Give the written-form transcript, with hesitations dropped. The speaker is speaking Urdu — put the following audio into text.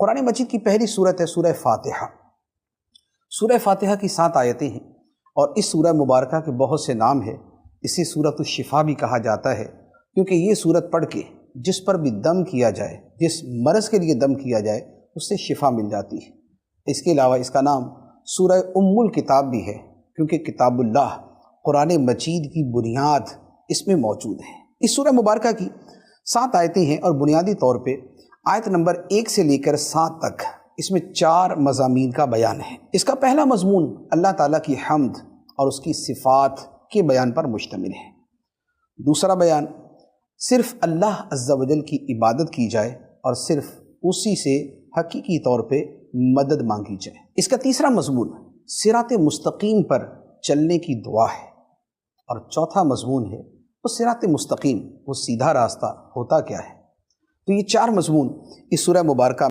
قرآن مجید کی پہلی صورت ہے سورہ فاتحہ۔ سورہ فاتحہ کی 7 آیتیں ہیں اور اس سورہ مبارکہ کے بہت سے نام ہیں۔ اسے سورۃ الشفا بھی کہا جاتا ہے کیونکہ یہ سورت پڑھ کے جس پر بھی دم کیا جائے، جس مرض کے لیے دم کیا جائے، اس سے شفا مل جاتی ہے۔ اس کے علاوہ اس کا نام سورہ ام الکتاب بھی ہے کیونکہ کتاب اللہ قرآن مجید کی بنیاد اس میں موجود ہے۔ اس سورہ مبارکہ کی 7 آیتیں ہیں اور بنیادی طور پہ آیت نمبر 1 سے لے کر 7 تک اس میں 4 مضامین کا بیان ہے۔ اس کا پہلا مضمون اللہ تعالیٰ کی حمد اور اس کی صفات کے بیان پر مشتمل ہے۔ دوسرا بیان صرف اللہ عز و جل کی عبادت کی جائے اور صرف اسی سے حقیقی طور پہ مدد مانگی جائے۔ اس کا تیسرا مضمون صراط مستقیم پر چلنے کی دعا ہے اور چوتھا مضمون ہے وہ صراط مستقیم، وہ سیدھا راستہ ہوتا کیا ہے۔ تو یہ 4 مضمون اس سورہ مبارکہ